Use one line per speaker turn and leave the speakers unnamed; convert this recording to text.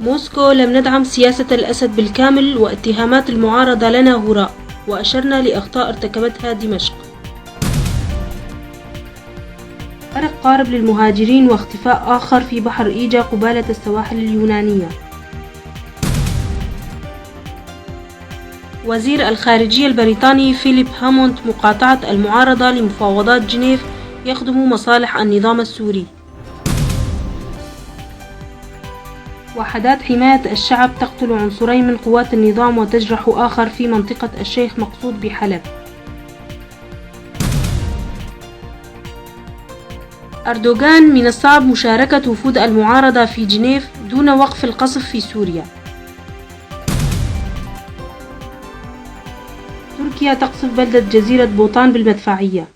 موسكو لم ندعم سياسة الأسد بالكامل، واتهامات المعارضة لنا هراء، وأشرنا لأخطاء ارتكبتها دمشق. غرق قارب للمهاجرين واختفاء آخر في بحر إيجا قبالة السواحل اليونانية. وزير الخارجية البريطاني فيليب هاموند مقاطعة المعارضة لمفاوضات جنيف يخدم مصالح النظام السوري. وحدات حماية الشعب تقتل عنصرين من قوات النظام وتجرح آخر في منطقة الشيخ مقصود بحلب. أردوغان: من الصعب مشاركة وفود المعارضة في جنيف دون وقف القصف في سوريا. تركيا تقصف بلدة جزيرة بوطان بالمدفعية.